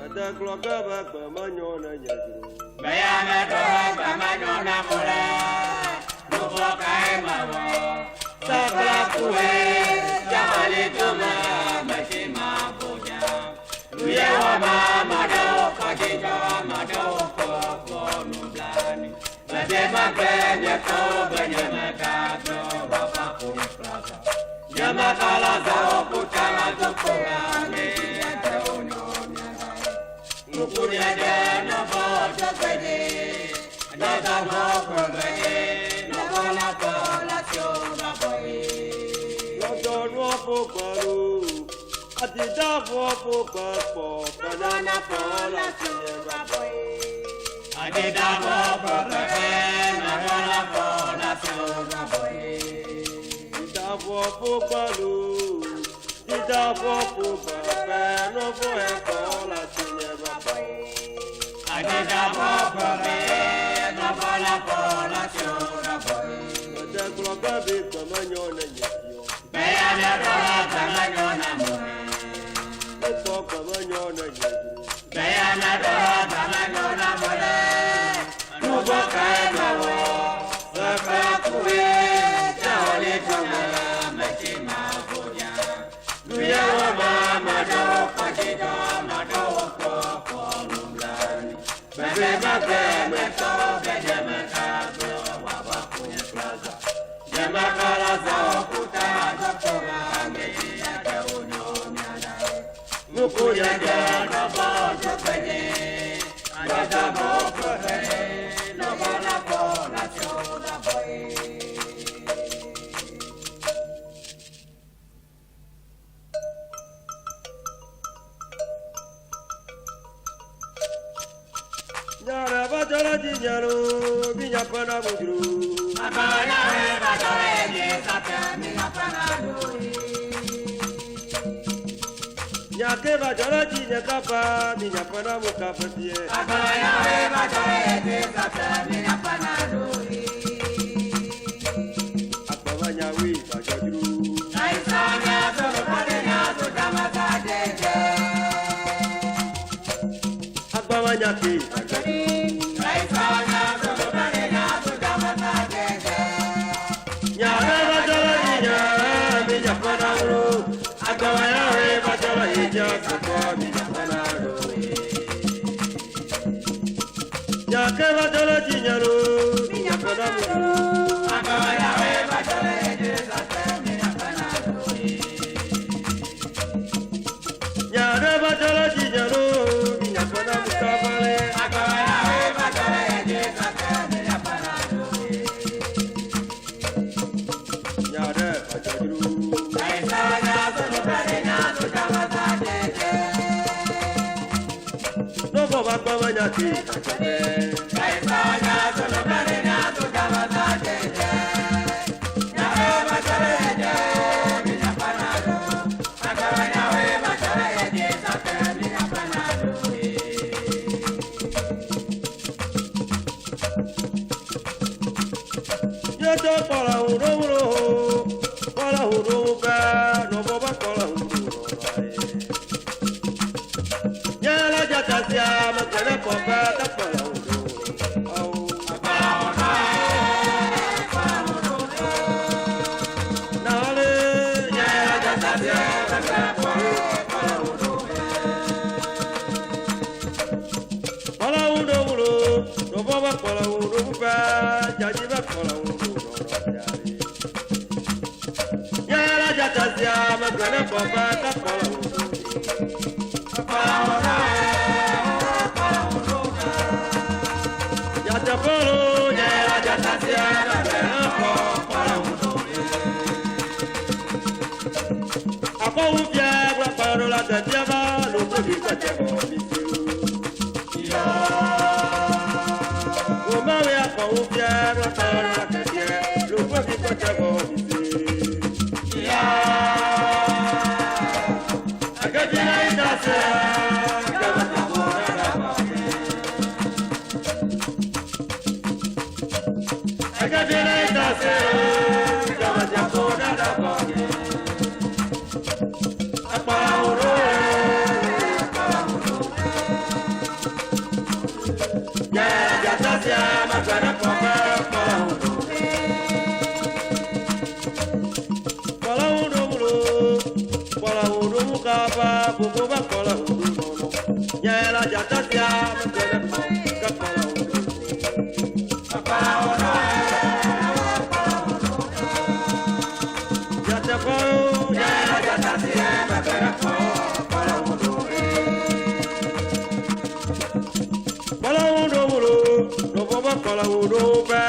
ada keluarga bapak manyona nyadu. Bayana doa manyona mula, lupa kai mawo. Sekolah kue, jangan cuma masih mampunya. Luya wama madau, kaki jawa madau koko nublani. Masih makanya kau benyamakan bapak punya plaza. Jamakala zao putala zokurame teononya. Nukunya jana bojo kene, jada bojo kene, nokola kola siora boy. London wapo baru, adida wapo bapo, banana pola siora boy. Adida bojo kene, nokola kola siora boy. Wapo balu, dida wapo bape, no boy kola siora boy. Adida bojo kene, nokola kola siora boy. Ada keluarga bika manyona nyadu. Bayana doa manyona mula. Pokok manyona nyadu. Bayana doa manyona mula. Nubo kai mawo. Sekolah kue, jauh cuma masih mampunya. Luya wama madau, kaki jawa madau koko nublani. Bebe meto, bebe mekato, wabah punya plaza. Jamakala zao puta doktora media keunonya dai. Nukunya jana bojo kene, ada bojo kene, nokola kola siora boy. Nyara bajara jinyaru, binya pana mujuru. Makanya bajare ni sate minapana doi. Nyake bajara jinya kapa, binya pana muka petie. Makanya bajare ni sate minapana doi. Apa banyawi bajajuru. Naisanya solo padenya sudah masa dede. Apa banyaki bajajuru. Naisanya solo padenya sudah masa dede. Nyara bajara jinya, binya pana muru. Apa banyawi bajara jinya kapa, binya pana muru. Nyake bajara jinyaru, binya pana muru. Makanya bajare ni sate minapana doi. Nyara bajara jinyaru, binya pana muka bale. Makanya bajare ni sate minapana doi. Nyara bajajuru. Naisanya solo padenya sudah masa dede. Nopo bakwa banyaki bajare. Naisanya solo padenya sudah masa dede. Nyare bajare ni minapana doi. Makanya bajare ni sate minapana doi. Yoto kola huro ka, nopo bakola huro bae. Nyala jata siya, magkala popa, takola huro. Nale, nyala jata siya, magkala popa, kola huro, nopo bakola huro ka, jaji bakola huro jari. Nyala jata siya, magkala popa, takola huro. Jata polo, nyala jata siya, magkala popa, ako upya, glaparo la gatiaba, luto di kachego misiru. Umawe ako upya, glaparo la gatiaba, luto di kachego misiru. Agajina itase, gamata kona la bake. Agajina itase, gamata kona la bake. Apa uro, Nyela jatasia mkwele po kapala udo. Kapala udo jatapo nyela jatasia mkwele po kapala udo. Kapala udo udo no boba kapala udo ba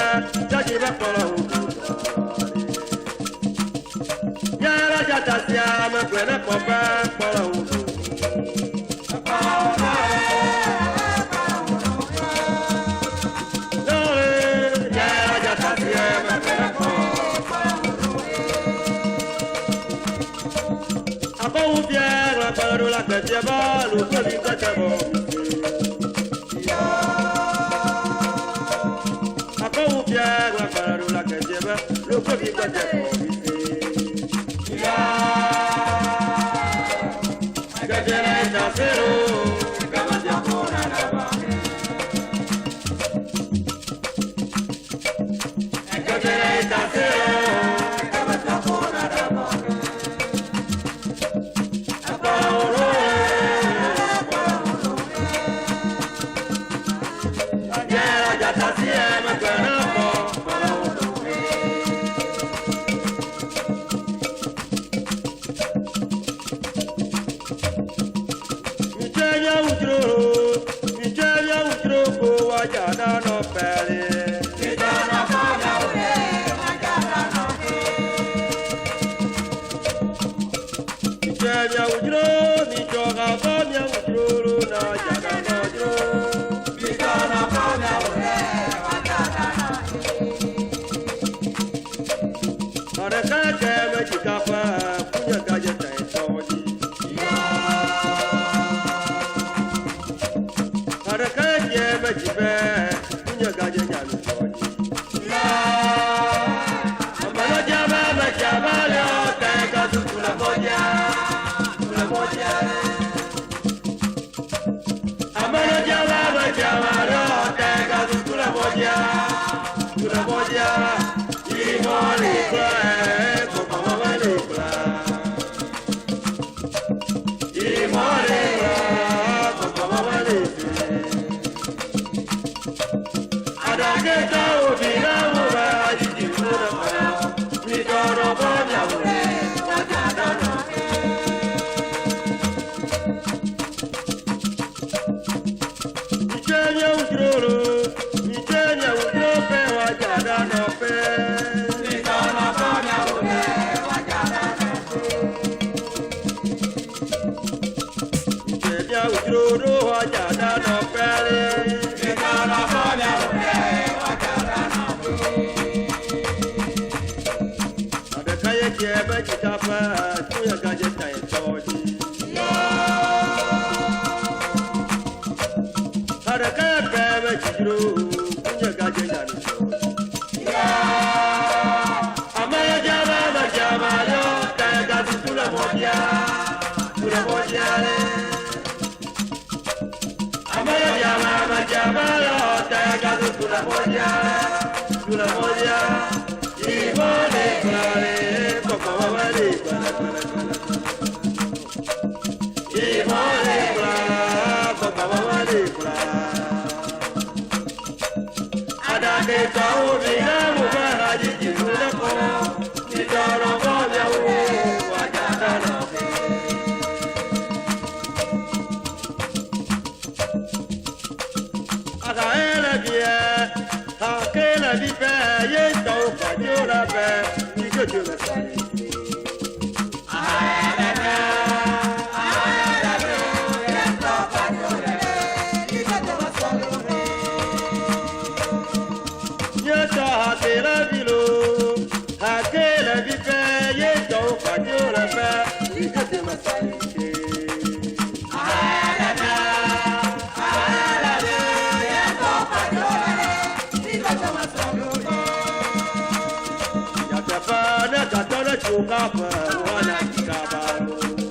jaji ba kapala udo. Nyela jatasia mkwele po kapala udo. La que lleva lo que dice que vos acabo bien la para la que lleva lo que dice que vos que tiene esta cero que va a poner la base que tiene esta cero que va a poner la base.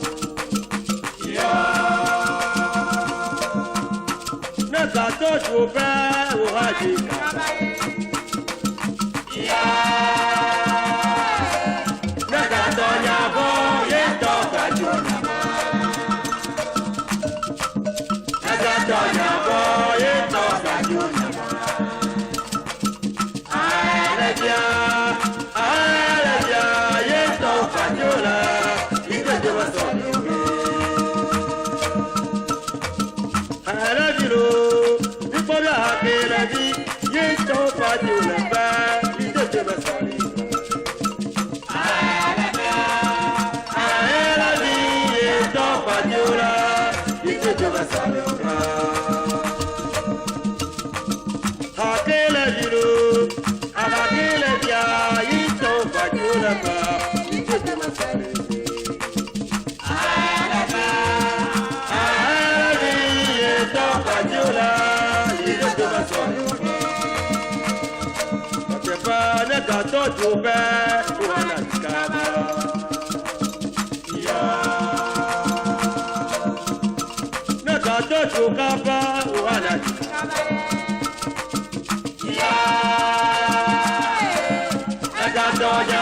Adiola, il est de ma soeur. C'est pas le gâteau du père, ou un acaba. Le gâteau du capa, ou un acaba. Le gâteau du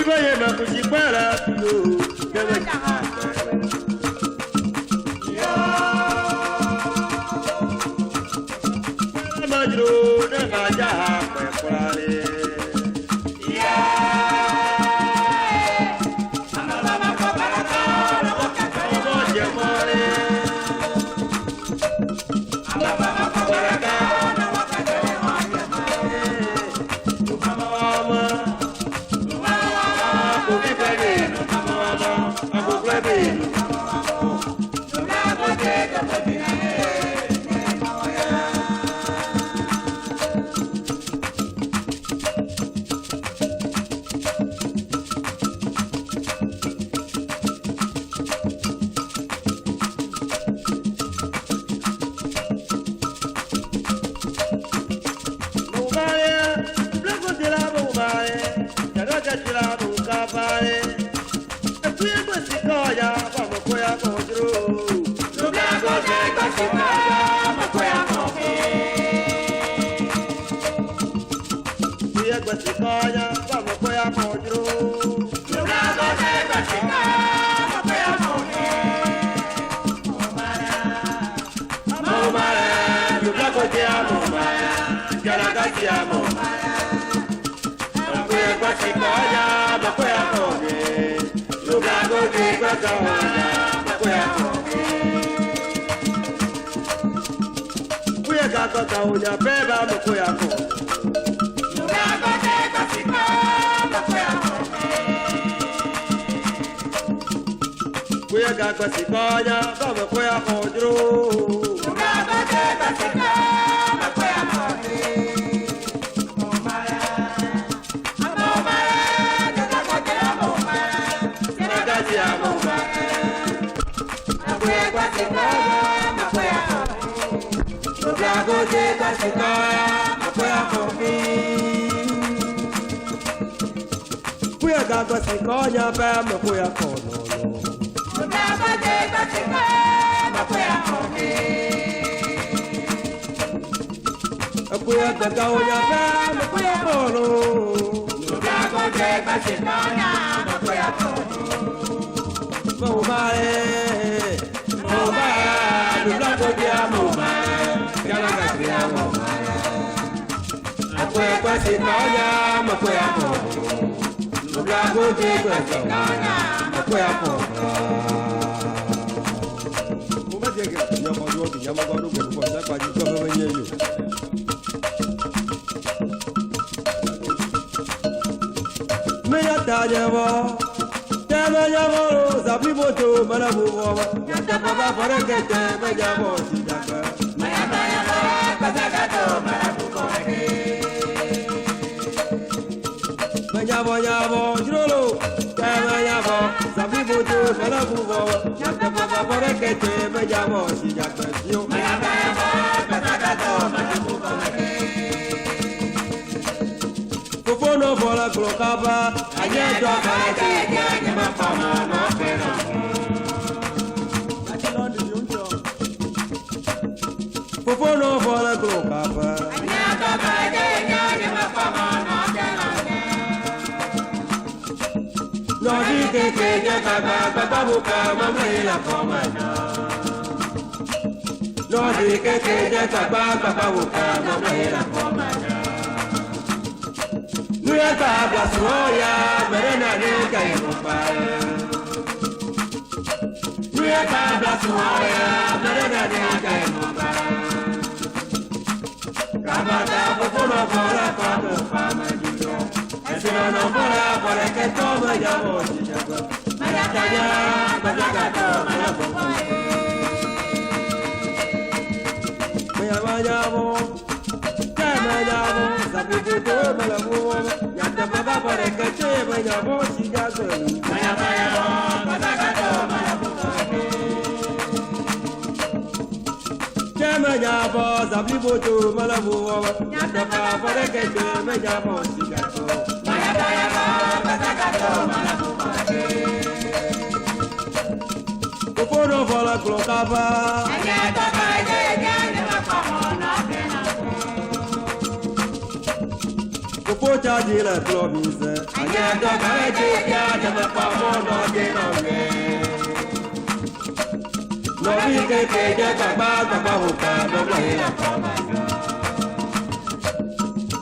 boy, majro ne baja pekurale.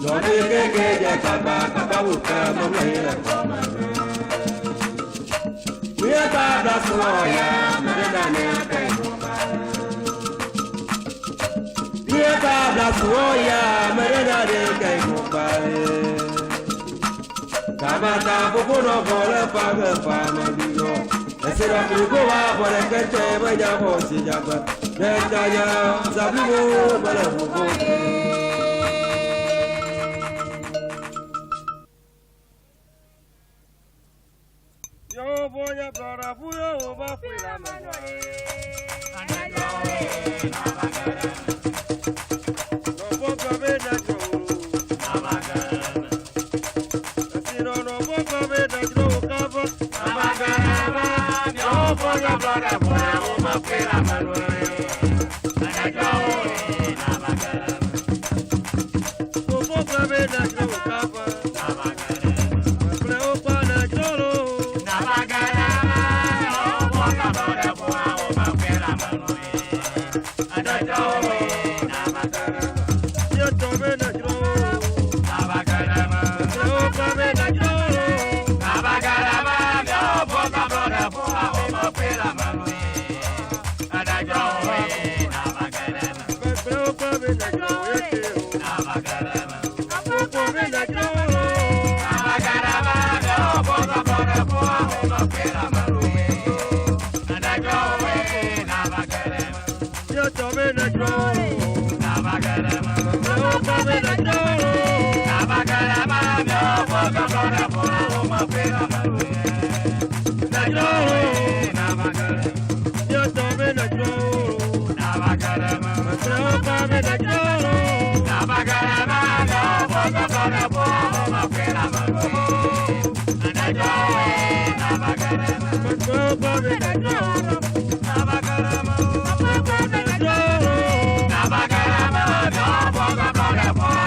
Lọ́dún kékeré jẹ́ kàbá wù ká mọ́ lẹ́yìn ẹ̀kọ́ máa lọ. Bí ẹ bá bá fún ọ̀yà mẹ́rin náà ní ẹ̀kọ́ ìmọ̀ba. Bí ẹ bá bá fún ọ̀yà mẹ́rin náà ní ẹ̀kọ́ ìmọ̀ba. Kàbàtà fúnfún náà bọ̀ lẹ́fà mẹ́fà máa bí yọ. Ẹsẹ̀ náà kìí kó wá bọ̀lẹ̀ kẹ́tẹ́ mẹ́jà bọ̀ sí jàgbá. Jẹ́ntàjà sàbíwò bọ̀lẹ̀ fúnfún. Yo voy a para puyo va fuera mano. No poco vena yo. No poco vena yo cabo. Yo voy a para puyo va fuera mano. No poco vena yo cabo. Nabagarama,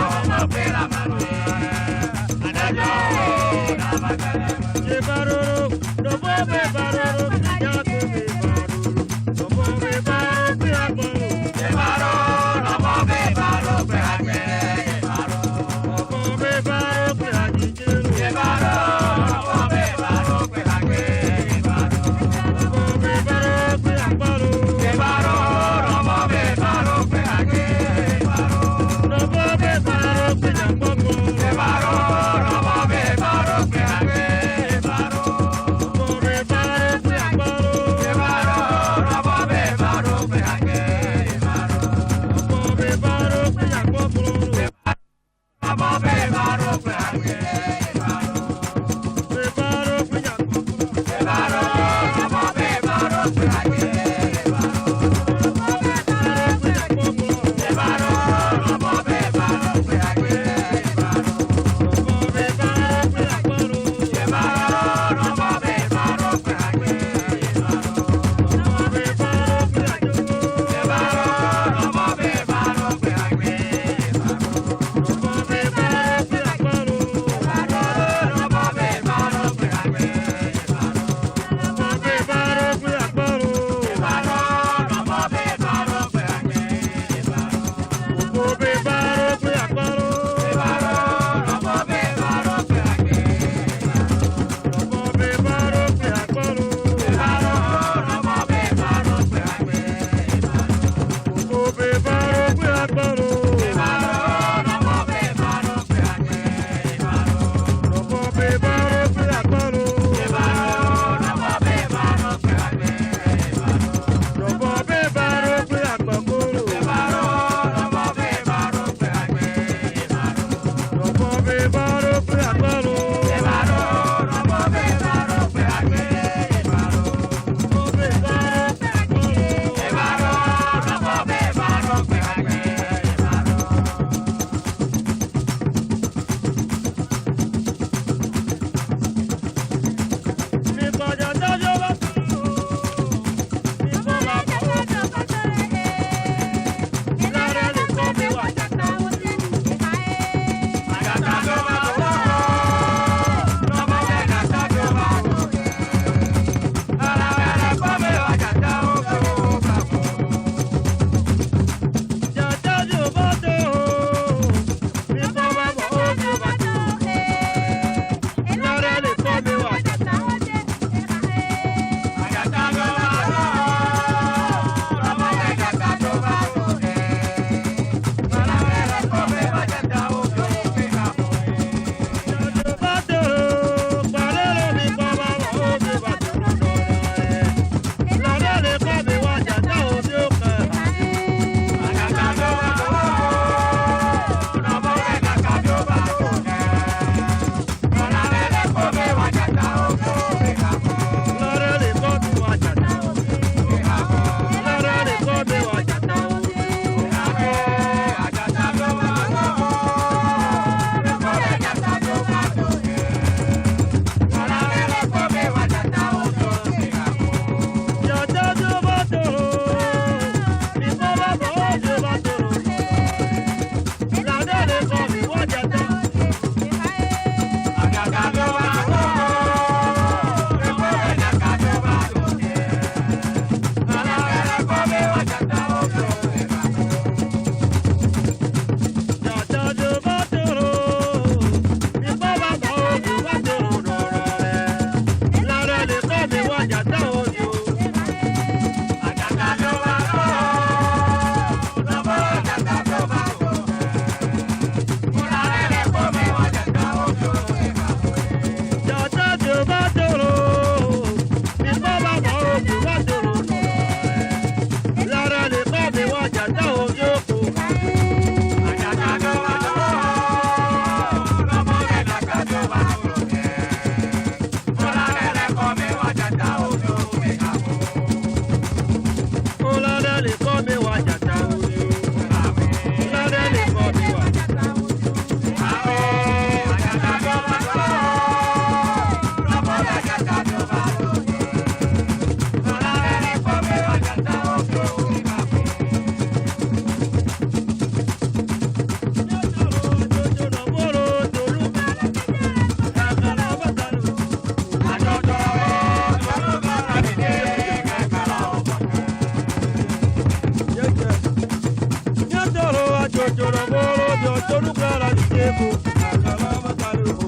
mi ò tónú kọ́ra dìde kó àkàlà mọ́tàlẹ́ o.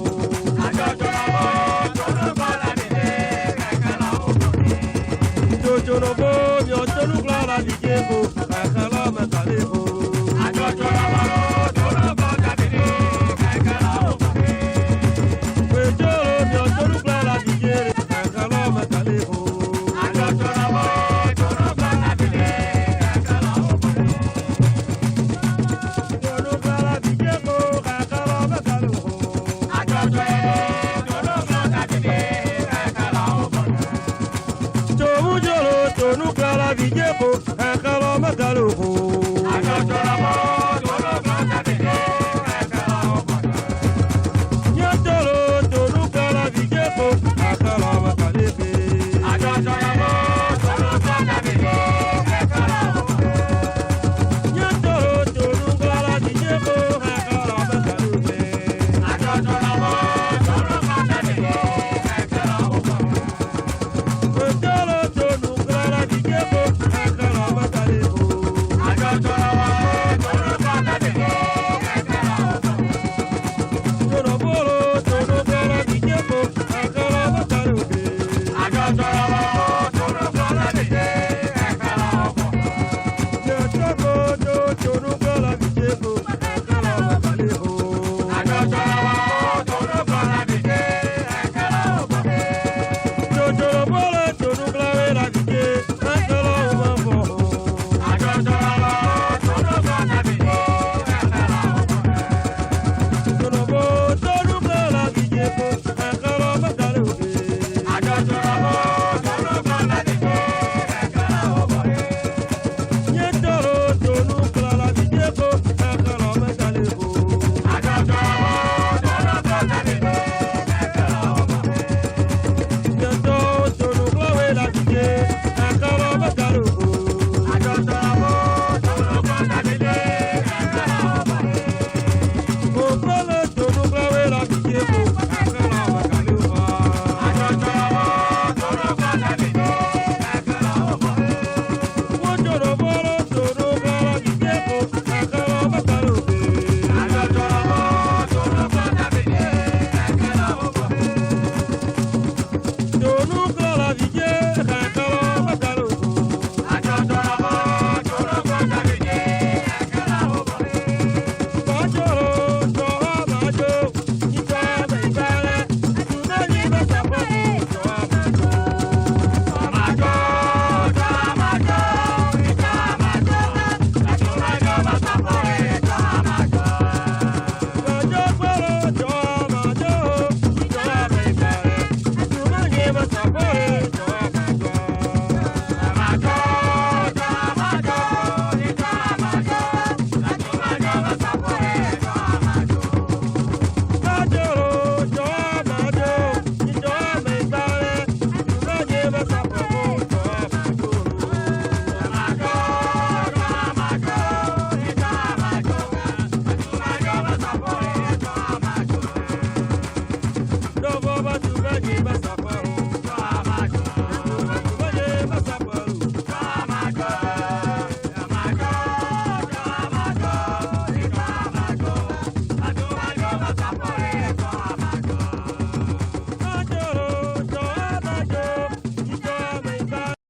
Jojo bo mi ò tónú kọ́ra dìde kó àkàlà mọ́tàlẹ́ o. Tonu kala vijeko, akala matalo.